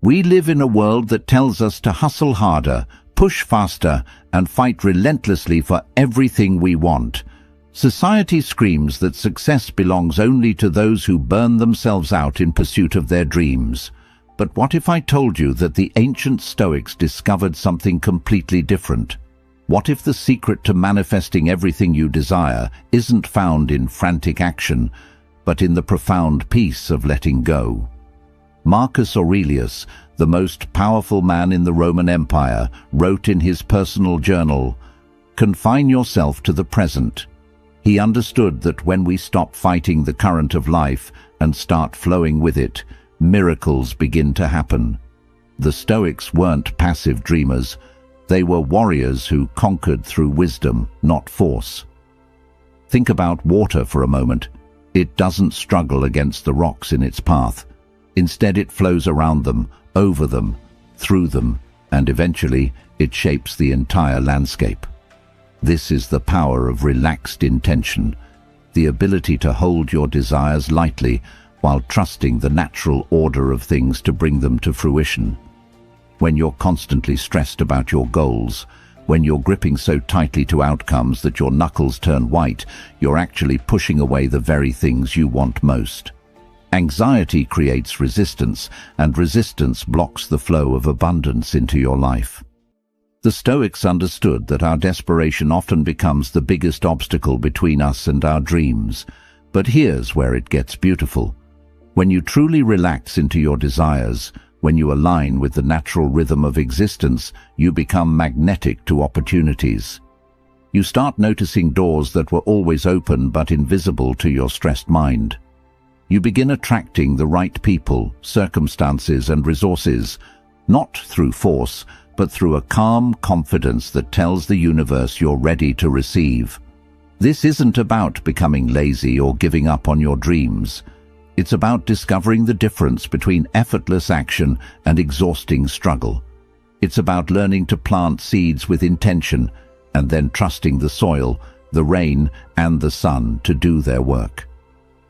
We live in a world that tells us to hustle harder, push faster, and fight relentlessly for everything we want. Society screams that success belongs only to those who burn themselves out in pursuit of their dreams. But what if I told you that the ancient Stoics discovered something completely different? What if the secret to manifesting everything you desire isn't found in frantic action, but in the profound peace of letting go? Marcus Aurelius, the most powerful man in the Roman Empire, wrote in his personal journal, "Confine yourself to the present." He understood that when we stop fighting the current of life and start flowing with it, miracles begin to happen. The Stoics weren't passive dreamers. They were warriors who conquered through wisdom, not force. Think about water for a moment. It doesn't struggle against the rocks in its path. Instead, it flows around them, over them, through them, and eventually it shapes the entire landscape. This is the power of relaxed intention, the ability to hold your desires lightly while trusting the natural order of things to bring them to fruition. When you're constantly stressed about your goals, when you're gripping so tightly to outcomes that your knuckles turn white, you're actually pushing away the very things you want most. Anxiety creates resistance, and resistance blocks the flow of abundance into your life. The Stoics understood that our desperation often becomes the biggest obstacle between us and our dreams. But here's where it gets beautiful. When you truly relax into your desires, when you align with the natural rhythm of existence, you become magnetic to opportunities. You start noticing doors that were always open but invisible to your stressed mind. You begin attracting the right people, circumstances, and resources, not through force, but through a calm confidence that tells the universe you're ready to receive. This isn't about becoming lazy or giving up on your dreams. It's about discovering the difference between effortless action and exhausting struggle. It's about learning to plant seeds with intention and then trusting the soil, the rain, and the sun to do their work.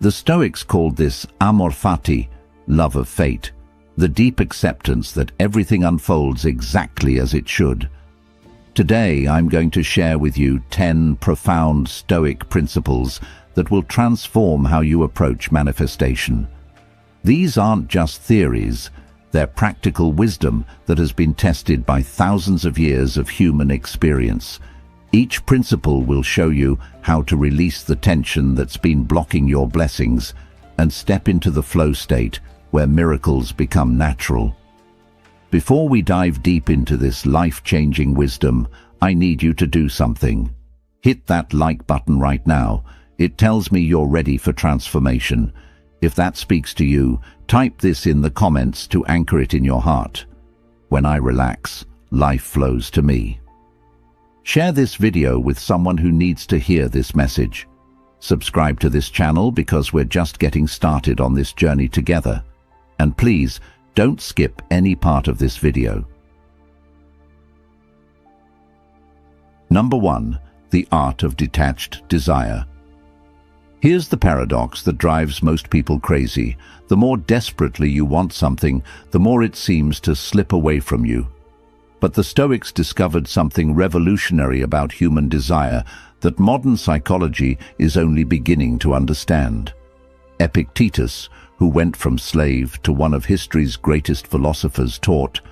The Stoics called this amor fati, love of fate, the deep acceptance that everything unfolds exactly as it should. Today, I'm going to share with you 10 profound Stoic principles that will transform how you approach manifestation. These aren't just theories, they're practical wisdom that has been tested by thousands of years of human experience. Each principle will show you how to release the tension that's been blocking your blessings and step into the flow state where miracles become natural. Before we dive deep into this life-changing wisdom, I need you to do something. Hit that like button right now. It tells me you're ready for transformation. If that speaks to you, type this in the comments to anchor it in your heart. When I relax, life flows to me. Share this video with someone who needs to hear this message. Subscribe to this channel because we're just getting started on this journey together. And please, don't skip any part of this video. Number 1. The art of detached desire. Here's the paradox that drives most people crazy. The more desperately you want something, the more it seems to slip away from you. But the Stoics discovered something revolutionary about human desire that modern psychology is only beginning to understand. Epictetus, who went from slave to one of history's greatest philosophers, taught,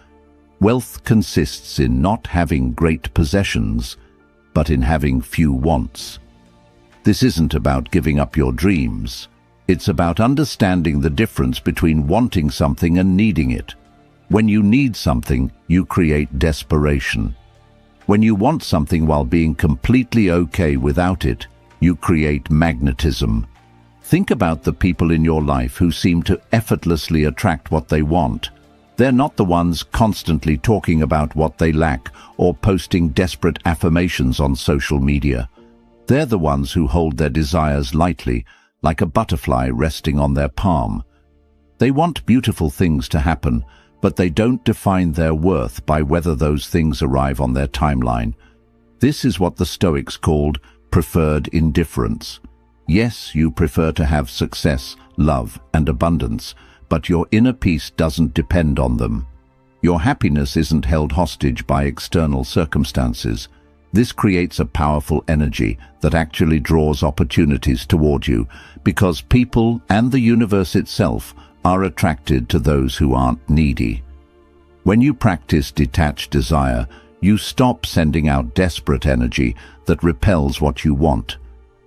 "Wealth consists in not having great possessions, but in having few wants." This isn't about giving up your dreams. It's about understanding the difference between wanting something and needing it. When you need something, you create desperation. When you want something while being completely okay without it, you create magnetism. Think about the people in your life who seem to effortlessly attract what they want. They're not the ones constantly talking about what they lack or posting desperate affirmations on social media. They're the ones who hold their desires lightly, like a butterfly resting on their palm. They want beautiful things to happen, but they don't define their worth by whether those things arrive on their timeline. This is what the Stoics called preferred indifference. Yes, you prefer to have success, love, and abundance, but your inner peace doesn't depend on them. Your happiness isn't held hostage by external circumstances. This creates a powerful energy that actually draws opportunities toward you, because people and the universe itself are attracted to those who aren't needy. When you practice detached desire, you stop sending out desperate energy that repels what you want.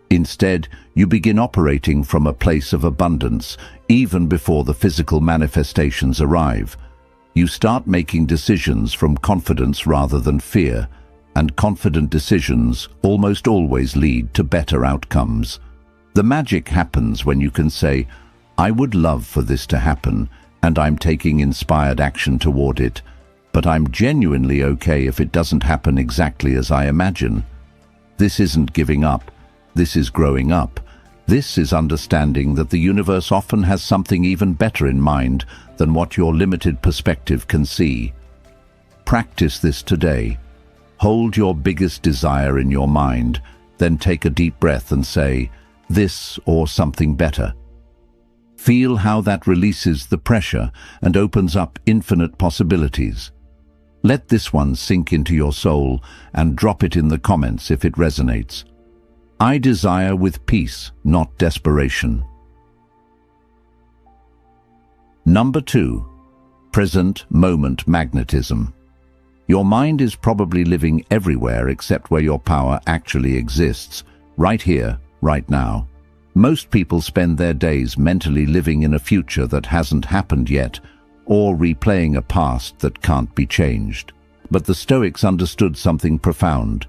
Instead, you begin operating from a place of abundance, even before the physical manifestations arrive. You start making decisions from confidence rather than fear, and confident decisions almost always lead to better outcomes. The magic happens when you can say, "I would love for this to happen, and I'm taking inspired action toward it, but I'm genuinely okay if it doesn't happen exactly as I imagine." This isn't giving up. This is growing up. This is understanding that the universe often has something even better in mind than what your limited perspective can see. Practice this today. Hold your biggest desire in your mind, then take a deep breath and say, "This or something better." Feel how that releases the pressure and opens up infinite possibilities. Let this one sink into your soul and drop it in the comments if it resonates. I desire with peace, not desperation. Number 2. Present moment magnetism. Your mind is probably living everywhere except where your power actually exists, right here, right now. Most people spend their days mentally living in a future that hasn't happened yet, or replaying a past that can't be changed. But the Stoics understood something profound.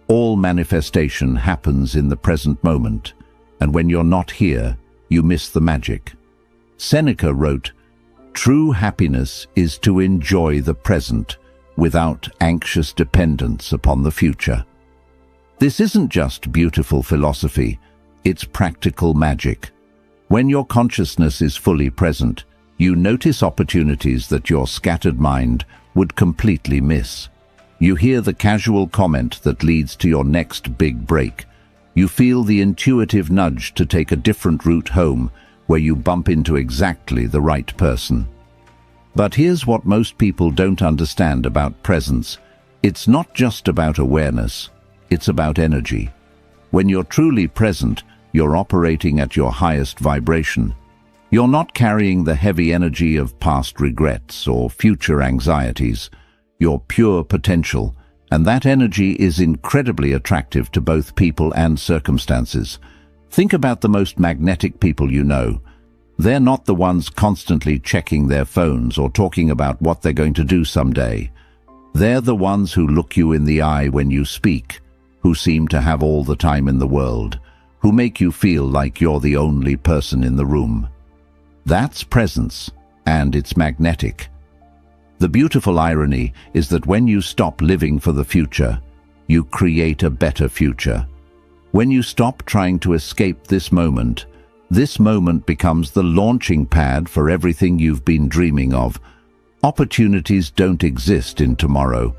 All manifestation happens in the present moment, and when you're not here, you miss the magic. Seneca wrote, "True happiness is to enjoy the present without anxious dependence upon the future." This isn't just beautiful philosophy, it's practical magic. When your consciousness is fully present, you notice opportunities that your scattered mind would completely miss. You hear the casual comment that leads to your next big break. You feel the intuitive nudge to take a different route home, where you bump into exactly the right person. But here's what most people don't understand about presence. It's not just about awareness, it's about energy. When you're truly present, you're operating at your highest vibration. You're not carrying the heavy energy of past regrets or future anxieties. Your pure potential, and that energy is incredibly attractive to both people and circumstances. Think about the most magnetic people you know. They're not the ones constantly checking their phones or talking about what they're going to do someday. They're the ones who look you in the eye when you speak, who seem to have all the time in the world, who make you feel like you're the only person in the room. That's presence, and it's magnetic. The beautiful irony is that when you stop living for the future, you create a better future. When you stop trying to escape this moment becomes the launching pad for everything you've been dreaming of. Opportunities don't exist in tomorrow.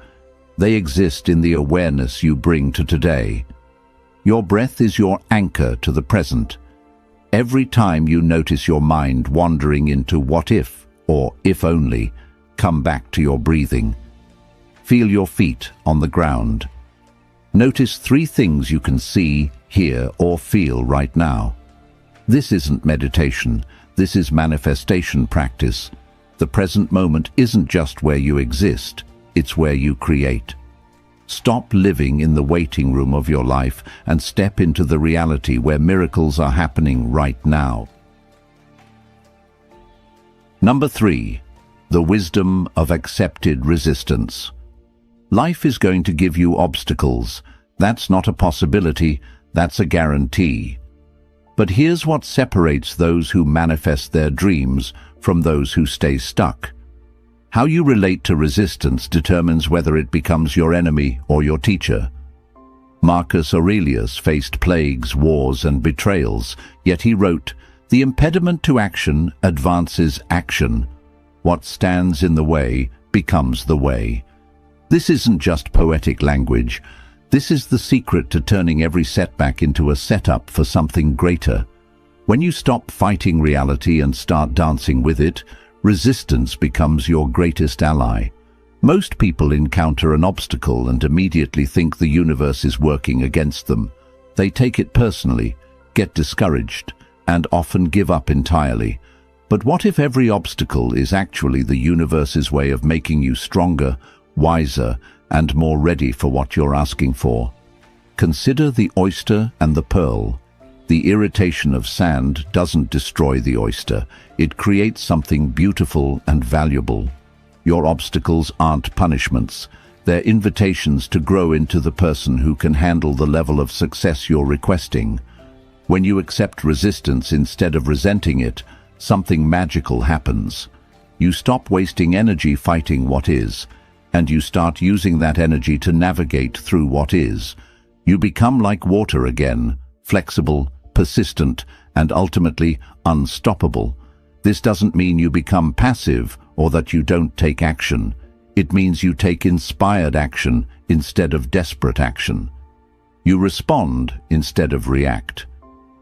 They exist in the awareness you bring to today. Your breath is your anchor to the present. Every time you notice your mind wandering into what if or if only, come back to your breathing. Feel your feet on the ground. Notice 3 things you can see, hear, or feel right now. This isn't meditation, this is manifestation practice. The present moment isn't just where you exist, it's where you create. Stop living in the waiting room of your life and step into the reality where miracles are happening right now. Number 3. The wisdom of accepted resistance. Life is going to give you obstacles. That's not a possibility, that's a guarantee. But here's what separates those who manifest their dreams from those who stay stuck. How you relate to resistance determines whether it becomes your enemy or your teacher. Marcus Aurelius faced plagues, wars, and betrayals, yet he wrote, "The impediment to action advances action. What stands in the way becomes the way." This isn't just poetic language. This is the secret to turning every setback into a setup for something greater. When you stop fighting reality and start dancing with it, resistance becomes your greatest ally. Most people encounter an obstacle and immediately think the universe is working against them. They take it personally, get discouraged, and often give up entirely. But what if every obstacle is actually the universe's way of making you stronger, wiser, and more ready for what you're asking for? Consider the oyster and the pearl. The irritation of sand doesn't destroy the oyster. It creates something beautiful and valuable. Your obstacles aren't punishments. They're invitations to grow into the person who can handle the level of success you're requesting. When you accept resistance instead of resenting it, something magical happens. You stop wasting energy fighting what is, and you start using that energy to navigate through what is. You become like water again, flexible, persistent, and ultimately unstoppable. This doesn't mean you become passive or that you don't take action. It means you take inspired action instead of desperate action. You respond instead of react.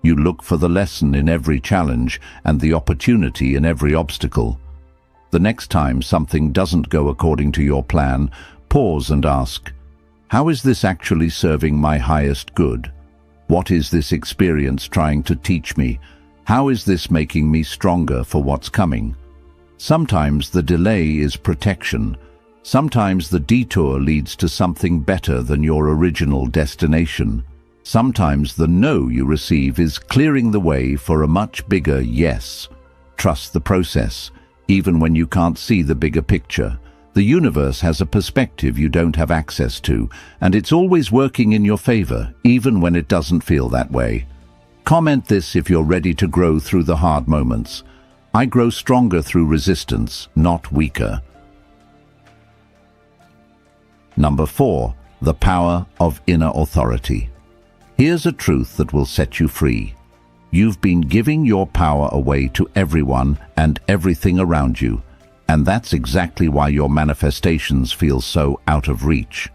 You look for the lesson in every challenge and the opportunity in every obstacle. The next time something doesn't go according to your plan, pause and ask, how is this actually serving my highest good? What is this experience trying to teach me? How is this making me stronger for what's coming? Sometimes the delay is protection. Sometimes the detour leads to something better than your original destination. Sometimes the no you receive is clearing the way for a much bigger yes. Trust the process, even when you can't see the bigger picture. The universe has a perspective you don't have access to, and it's always working in your favor, even when it doesn't feel that way. Comment this if you're ready to grow through the hard moments. I grow stronger through resistance, not weaker. Number 4, the power of inner authority. Here's a truth that will set you free. You've been giving your power away to everyone and everything around you, and that's exactly why your manifestations feel so out of reach.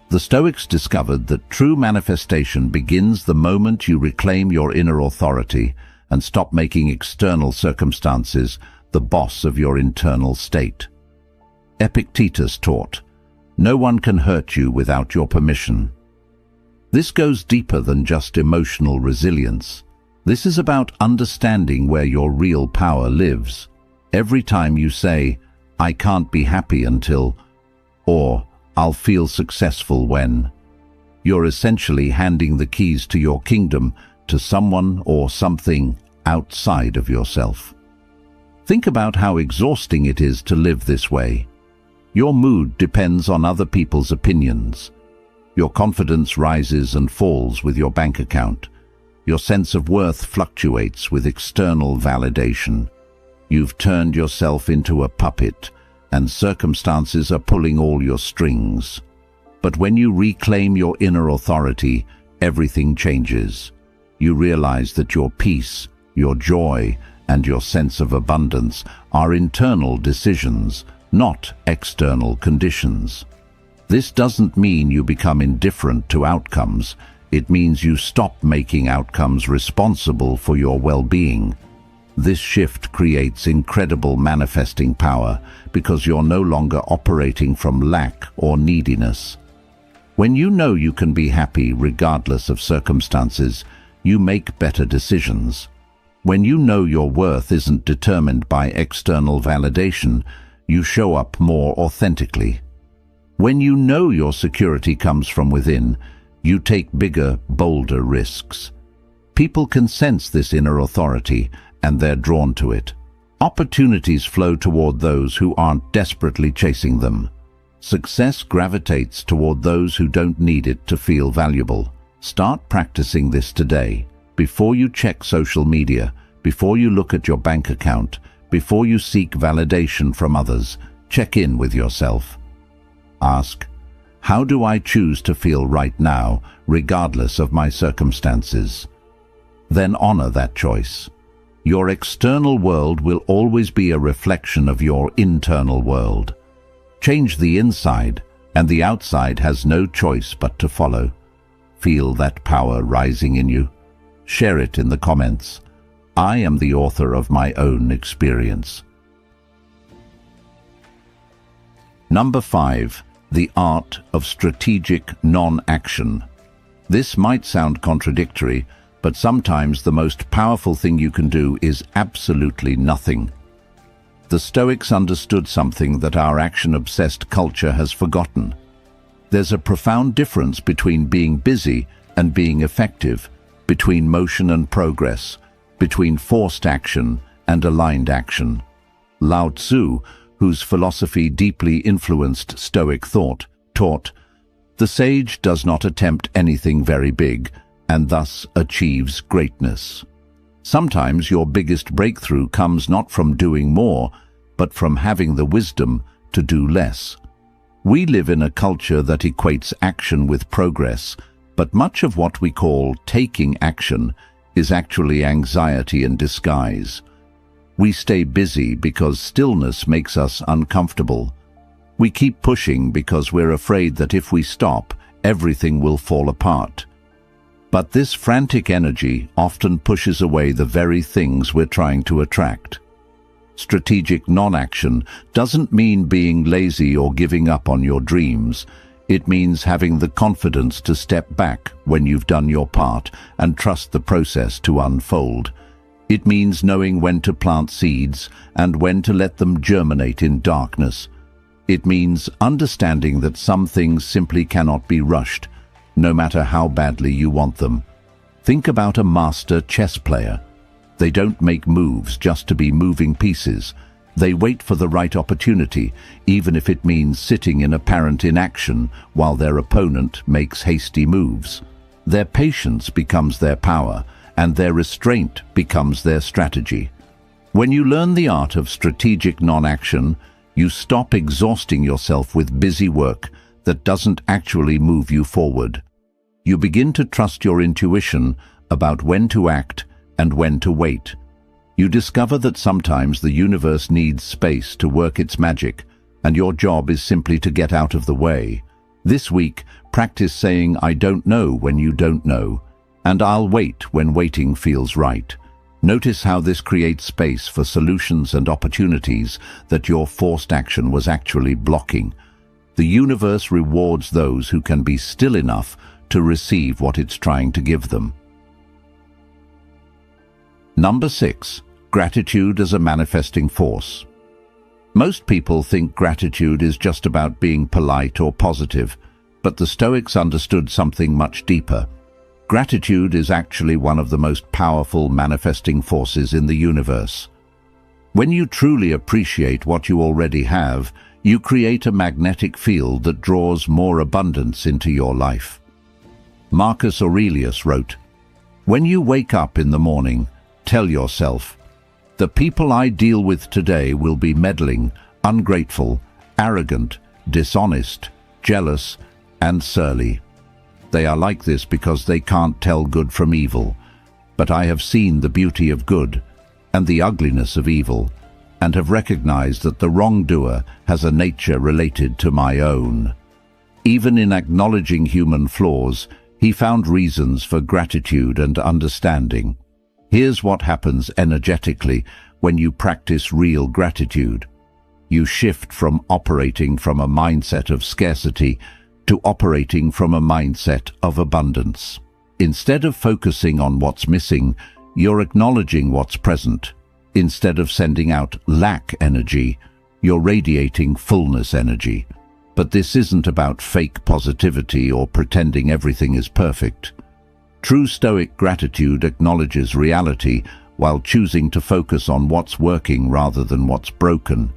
The Stoics discovered that true manifestation begins the moment you reclaim your inner authority and stop making external circumstances the boss of your internal state. Epictetus taught, "No one can hurt you without your permission." This goes deeper than just emotional resilience. This is about understanding where your real power lives. Every time you say, "I can't be happy until," or "I'll feel successful when," you're essentially handing the keys to your kingdom to someone or something outside of yourself. Think about how exhausting it is to live this way. Your mood depends on other people's opinions. Your confidence rises and falls with your bank account. Your sense of worth fluctuates with external validation. You've turned yourself into a puppet, and circumstances are pulling all your strings. But when you reclaim your inner authority, everything changes. You realize that your peace, your joy, and your sense of abundance are internal decisions, not external conditions. This doesn't mean you become indifferent to outcomes. It means you stop making outcomes responsible for your well-being. This shift creates incredible manifesting power because you're no longer operating from lack or neediness. When you know you can be happy regardless of circumstances, you make better decisions. When you know your worth isn't determined by external validation, you show up more authentically. When you know your security comes from within, you take bigger, bolder risks. People can sense this inner authority, and they're drawn to it. Opportunities flow toward those who aren't desperately chasing them. Success gravitates toward those who don't need it to feel valuable. Start practicing this today. Before you check social media, before you look at your bank account, before you seek validation from others, check in with yourself. Ask, how do I choose to feel right now, regardless of my circumstances? Then honor that choice. Your external world will always be a reflection of your internal world. Change the inside, and the outside has no choice but to follow. Feel that power rising in you? Share it in the comments. I am the author of my own experience. Number 5. The art of strategic non-action. This might sound contradictory, but sometimes the most powerful thing you can do is absolutely nothing. The Stoics understood something that our action-obsessed culture has forgotten. There's a profound difference between being busy and being effective, between motion and progress, between forced action and aligned action. Lao Tzu, whose philosophy deeply influenced Stoic thought, taught, "The sage does not attempt anything very big, and thus achieves greatness." Sometimes your biggest breakthrough comes not from doing more, but from having the wisdom to do less. We live in a culture that equates action with progress, but much of what we call taking action is actually anxiety in disguise. We stay busy because stillness makes us uncomfortable. We keep pushing because we're afraid that if we stop, everything will fall apart. But this frantic energy often pushes away the very things we're trying to attract. Strategic non-action doesn't mean being lazy or giving up on your dreams. It means having the confidence to step back when you've done your part and trust the process to unfold. It means knowing when to plant seeds and when to let them germinate in darkness. It means understanding that some things simply cannot be rushed, no matter how badly you want them. Think about a master chess player. They don't make moves just to be moving pieces. They wait for the right opportunity, even if it means sitting in apparent inaction while their opponent makes hasty moves. Their patience becomes their power, and their restraint becomes their strategy. When you learn the art of strategic non-action, you stop exhausting yourself with busy work that doesn't actually move you forward. You begin to trust your intuition about when to act and when to wait. You discover that sometimes the universe needs space to work its magic, and your job is simply to get out of the way. This week, practice saying, "I don't know" when you don't know, and "I'll wait" when waiting feels right. Notice how this creates space for solutions and opportunities that your forced action was actually blocking. The universe rewards those who can be still enough to receive what it's trying to give them. Number 6. Gratitude as a manifesting force. Most people think gratitude is just about being polite or positive, but the Stoics understood something much deeper. Gratitude is actually one of the most powerful manifesting forces in the universe. When you truly appreciate what you already have, you create a magnetic field that draws more abundance into your life. Marcus Aurelius wrote, "When you wake up in the morning, tell yourself, 'The people I deal with today will be meddling, ungrateful, arrogant, dishonest, jealous, and surly. They are like this because they can't tell good from evil. But I have seen the beauty of good and the ugliness of evil, and have recognized that the wrongdoer has a nature related to my own.'" Even in acknowledging human flaws, he found reasons for gratitude and understanding. Here's what happens energetically when you practice real gratitude. You shift from operating from a mindset of scarcity to operating from a mindset of abundance. Instead of focusing on what's missing, you're acknowledging what's present. Instead of sending out lack energy, you're radiating fullness energy. But this isn't about fake positivity or pretending everything is perfect. True Stoic gratitude acknowledges reality while choosing to focus on what's working rather than what's broken.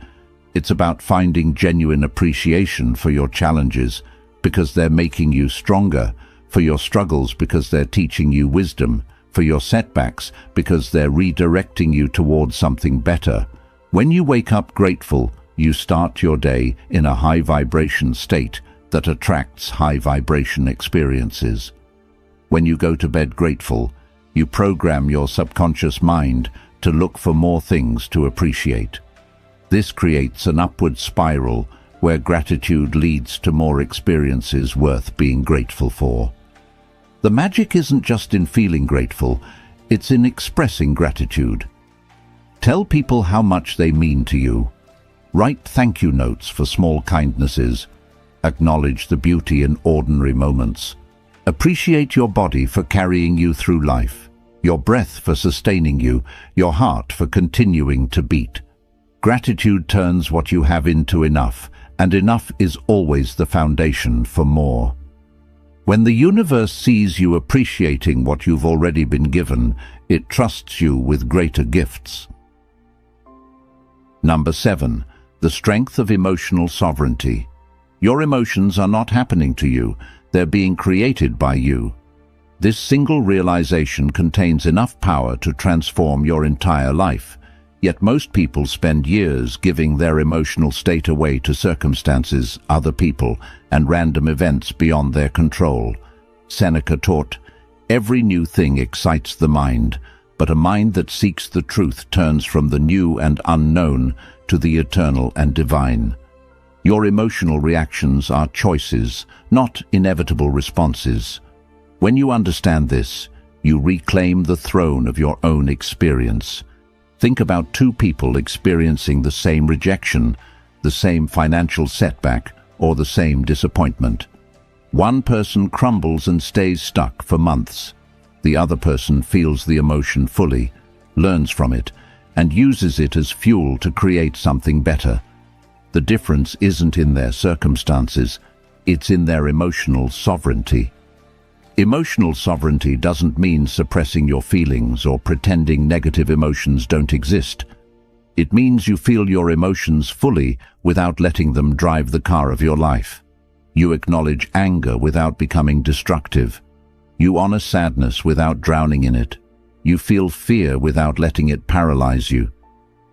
It's about finding genuine appreciation for your challenges because they're making you stronger, for your struggles because they're teaching you wisdom, for your setbacks because they're redirecting you towards something better. When you wake up grateful, you start your day in a high vibration state that attracts high vibration experiences. When you go to bed grateful, you program your subconscious mind to look for more things to appreciate. This creates an upward spiral where gratitude leads to more experiences worth being grateful for. The magic isn't just in feeling grateful, it's in expressing gratitude. Tell people how much they mean to you. Write thank you notes for small kindnesses. Acknowledge the beauty in ordinary moments. Appreciate your body for carrying you through life, your breath for sustaining you, your heart for continuing to beat. Gratitude turns what you have into enough, and enough is always the foundation for more. When the universe sees you appreciating what you've already been given, it trusts you with greater gifts. Number 7. The strength of emotional sovereignty. Your emotions are not happening to you, they're being created by you. This single realization contains enough power to transform your entire life. Yet most people spend years giving their emotional state away to circumstances, other people, and random events beyond their control. Seneca taught, "Every new thing excites the mind, but a mind that seeks the truth turns from the new and unknown to the eternal and divine." Your emotional reactions are choices, not inevitable responses. When you understand this, you reclaim the throne of your own experience. Think about two people experiencing the same rejection, the same financial setback, or the same disappointment. One person crumbles and stays stuck for months. The other person feels the emotion fully, learns from it, and uses it as fuel to create something better. The difference isn't in their circumstances, it's in their emotional sovereignty. Emotional sovereignty doesn't mean suppressing your feelings or pretending negative emotions don't exist. It means you feel your emotions fully without letting them drive the car of your life. You acknowledge anger without becoming destructive. You honor sadness without drowning in it. You feel fear without letting it paralyze you.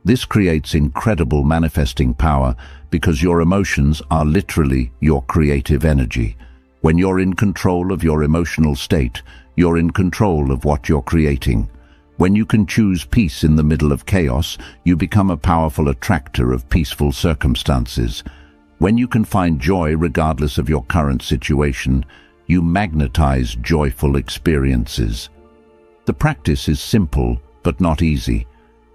This creates incredible manifesting power because your emotions are literally your creative energy. When you're in control of your emotional state, you're in control of what you're creating. When you can choose peace in the middle of chaos, you become a powerful attractor of peaceful circumstances. When you can find joy regardless of your current situation, you magnetize joyful experiences. The practice is simple, but not easy.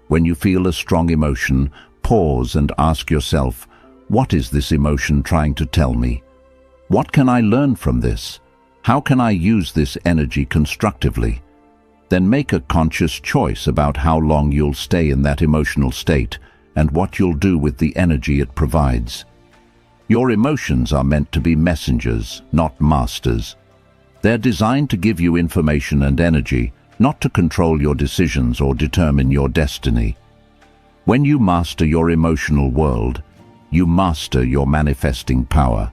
When you feel a strong emotion, pause and ask yourself, what is this emotion trying to tell me? What can I learn from this? How can I use this energy constructively? Then make a conscious choice about how long you'll stay in that emotional state and what you'll do with the energy it provides. Your emotions are meant to be messengers, not masters. They're designed to give you information and energy, not to control your decisions or determine your destiny. When you master your emotional world, you master your manifesting power.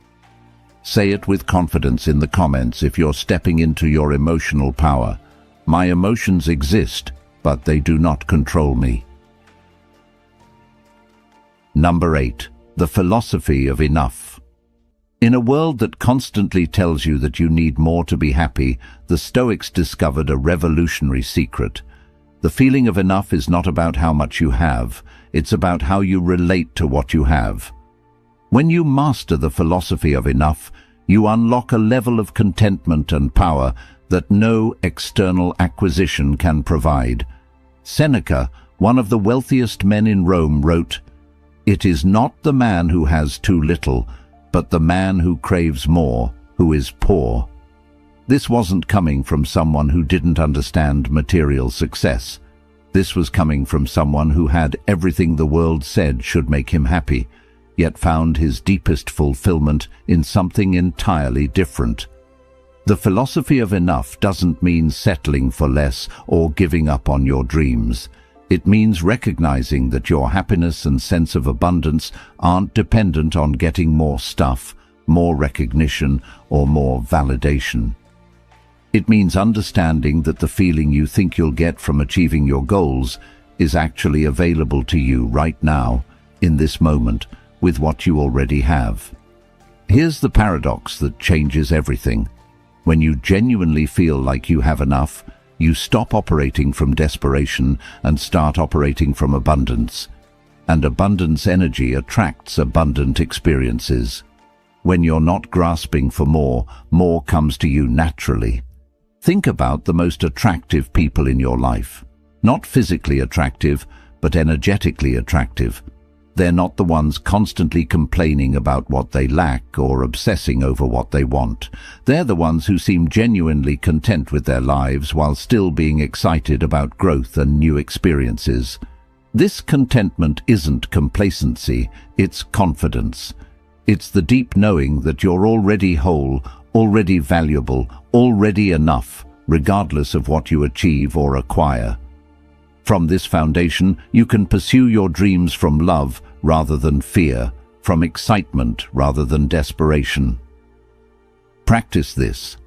Say it with confidence in the comments if you're stepping into your emotional power. My emotions exist, but they do not control me. Number 8. The philosophy of enough. In a world that constantly tells you that you need more to be happy, the Stoics discovered a revolutionary secret. The feeling of enough is not about how much you have, it's about how you relate to what you have. When you master the philosophy of enough, you unlock a level of contentment and power that no external acquisition can provide. Seneca, one of the wealthiest men in Rome, wrote, "It is not the man who has too little, but the man who craves more, who is poor." This wasn't coming from someone who didn't understand material success. This was coming from someone who had everything the world said should make him happy, yet found his deepest fulfillment in something entirely different. The philosophy of enough doesn't mean settling for less or giving up on your dreams. It means recognizing that your happiness and sense of abundance aren't dependent on getting more stuff, more recognition, or more validation. It means understanding that the feeling you think you'll get from achieving your goals is actually available to you right now, in this moment, with what you already have. Here's the paradox that changes everything. When you genuinely feel like you have enough, you stop operating from desperation and start operating from abundance. And abundance energy attracts abundant experiences. When you're not grasping for more, more comes to you naturally. Think about the most attractive people in your life. Not physically attractive, but energetically attractive. They're not the ones constantly complaining about what they lack or obsessing over what they want. They're the ones who seem genuinely content with their lives while still being excited about growth and new experiences. This contentment isn't complacency, it's confidence. It's the deep knowing that you're already whole, already valuable, already enough, regardless of what you achieve or acquire. From this foundation, you can pursue your dreams from love rather than fear, from excitement rather than desperation. Practice this.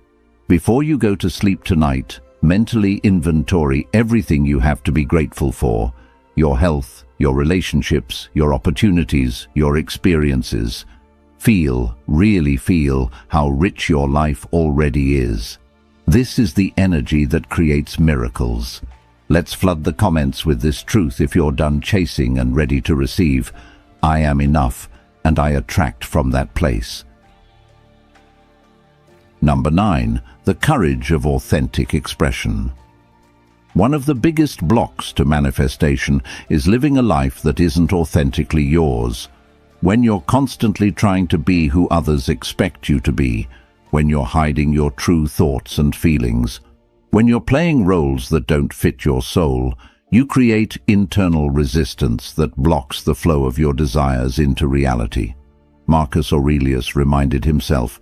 Before you go to sleep tonight, mentally inventory everything you have to be grateful for: your health, your relationships, your opportunities, your experiences. Feel, really feel, how rich your life already is. This is the energy that creates miracles. Let's flood the comments with this truth if you're done chasing and ready to receive. I am enough, and I attract from that place. Number 9. The courage of authentic expression. One of the biggest blocks to manifestation is living a life that isn't authentically yours. When you're constantly trying to be who others expect you to be, when you're hiding your true thoughts and feelings, when you're playing roles that don't fit your soul, you create internal resistance that blocks the flow of your desires into reality. Marcus Aurelius reminded himself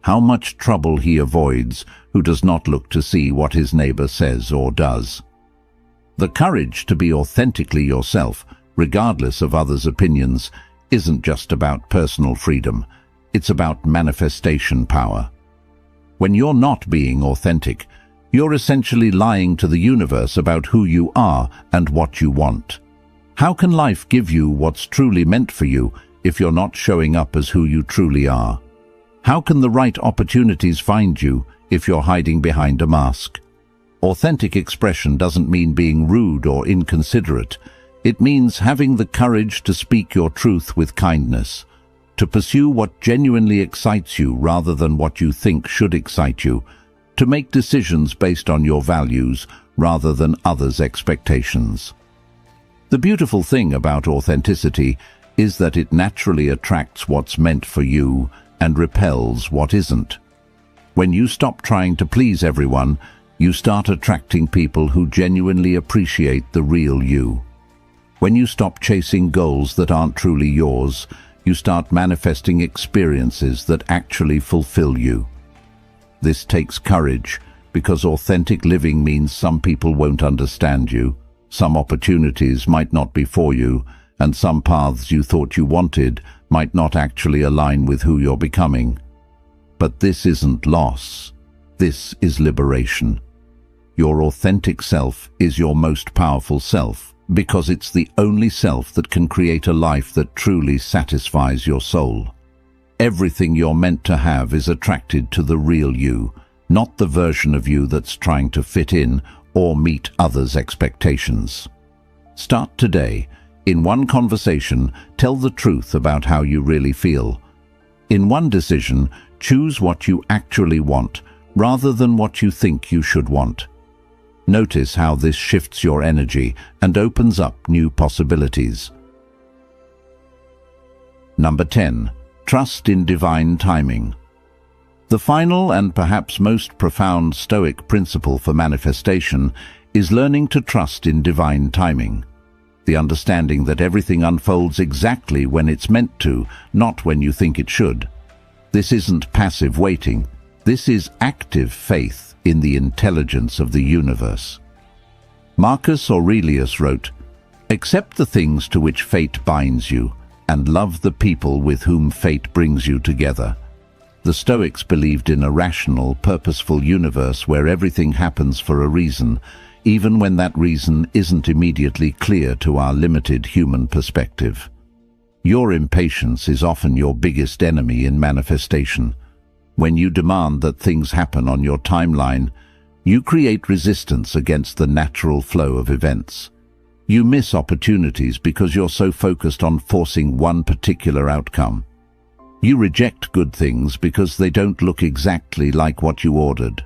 how much trouble he avoids who does not look to see what his neighbor says or does. The courage to be authentically yourself, regardless of others' opinions, isn't just about personal freedom. It's about manifestation power. When you're not being authentic, you're essentially lying to the universe about who you are and what you want. How can life give you what's truly meant for you if you're not showing up as who you truly are? How can the right opportunities find you if you're hiding behind a mask? Authentic expression doesn't mean being rude or inconsiderate. It means having the courage to speak your truth with kindness, to pursue what genuinely excites you rather than what you think should excite you, to make decisions based on your values rather than others' expectations. The beautiful thing about authenticity is that it naturally attracts what's meant for you and repels what isn't. When you stop trying to please everyone, you start attracting people who genuinely appreciate the real you. When you stop chasing goals that aren't truly yours, you start manifesting experiences that actually fulfill you. This takes courage, because authentic living means some people won't understand you, some opportunities might not be for you, and some paths you thought you wanted might not actually align with who you're becoming. But this isn't loss. This is liberation. Your authentic self is your most powerful self, because it's the only self that can create a life that truly satisfies your soul. Everything you're meant to have is attracted to the real you, not the version of you that's trying to fit in or meet others' expectations. Start today. In one conversation, tell the truth about how you really feel. In one decision, choose what you actually want, rather than what you think you should want. Notice how this shifts your energy and opens up new possibilities. Number 10. Trust in divine timing. The final and perhaps most profound Stoic principle for manifestation is learning to trust in divine timing. The understanding that everything unfolds exactly when it's meant to, not when you think it should. This isn't passive waiting. This is active faith in the intelligence of the universe. Marcus Aurelius wrote, "Accept the things to which fate binds you, and love the people with whom fate brings you together." The Stoics believed in a rational, purposeful universe where everything happens for a reason, even when that reason isn't immediately clear to our limited human perspective. Your impatience is often your biggest enemy in manifestation. When you demand that things happen on your timeline, you create resistance against the natural flow of events. You miss opportunities because you're so focused on forcing one particular outcome. You reject good things because they don't look exactly like what you ordered.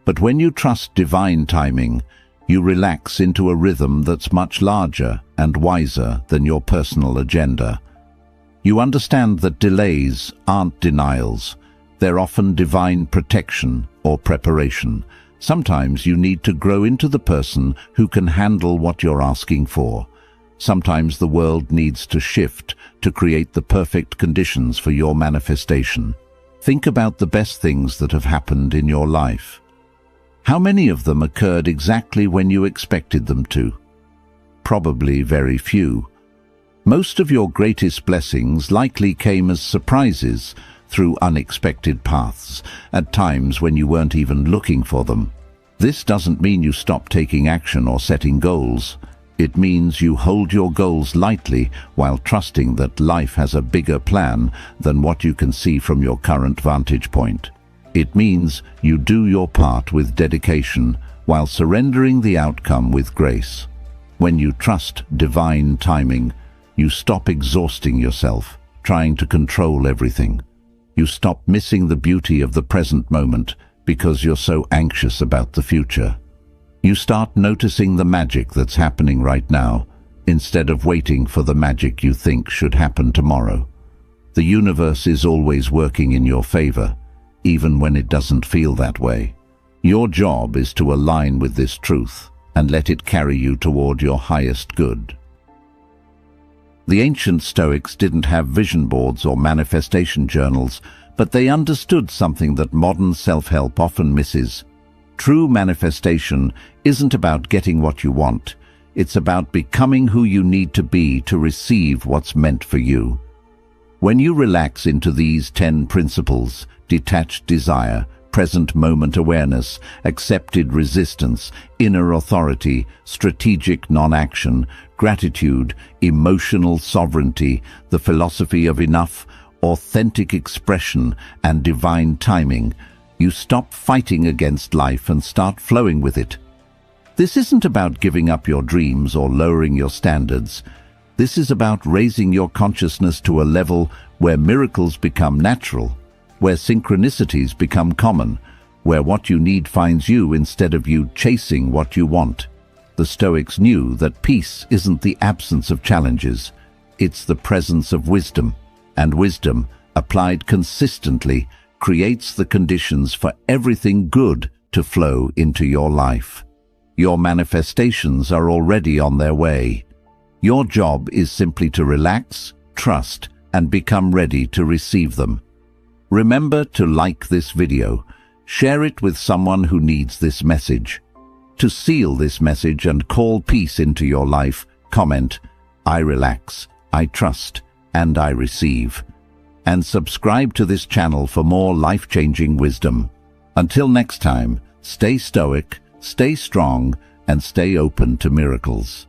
But when you trust divine timing, you relax into a rhythm that's much larger and wiser than your personal agenda. You understand that delays aren't denials. They're often divine protection or preparation. Sometimes you need to grow into the person who can handle what you're asking for. Sometimes the world needs to shift to create the perfect conditions for your manifestation. Think about the best things that have happened in your life. How many of them occurred exactly when you expected them to? Probably very few. Most of your greatest blessings likely came as surprises through unexpected paths, at times when you weren't even looking for them. This doesn't mean you stop taking action or setting goals. It means you hold your goals lightly while trusting that life has a bigger plan than what you can see from your current vantage point. It means you do your part with dedication while surrendering the outcome with grace. When you trust divine timing, you stop exhausting yourself, trying to control everything. You stop missing the beauty of the present moment because you're so anxious about the future. You start noticing the magic that's happening right now, instead of waiting for the magic you think should happen tomorrow. The universe is always working in your favor, even when it doesn't feel that way. Your job is to align with this truth and let it carry you toward your highest good. The ancient Stoics didn't have vision boards or manifestation journals, but they understood something that modern self-help often misses. True manifestation isn't about getting what you want. It's about becoming who you need to be to receive what's meant for you. When you relax into these 10 principles, detached desire, present moment awareness, accepted resistance, inner authority, strategic non-action, gratitude, emotional sovereignty, the philosophy of enough, authentic expression, and divine timing, you stop fighting against life and start flowing with it. This isn't about giving up your dreams or lowering your standards. This is about raising your consciousness to a level where miracles become natural, where synchronicities become common, where what you need finds you instead of you chasing what you want. The Stoics knew that peace isn't the absence of challenges, it's the presence of wisdom, and wisdom, applied consistently, creates the conditions for everything good to flow into your life. Your manifestations are already on their way. Your job is simply to relax, trust, and become ready to receive them. Remember to like this video, share it with someone who needs this message. To seal this message and call peace into your life, comment, "I relax, I trust, and I receive." And subscribe to this channel for more life-changing wisdom. Until next time, stay stoic, stay strong, and stay open to miracles.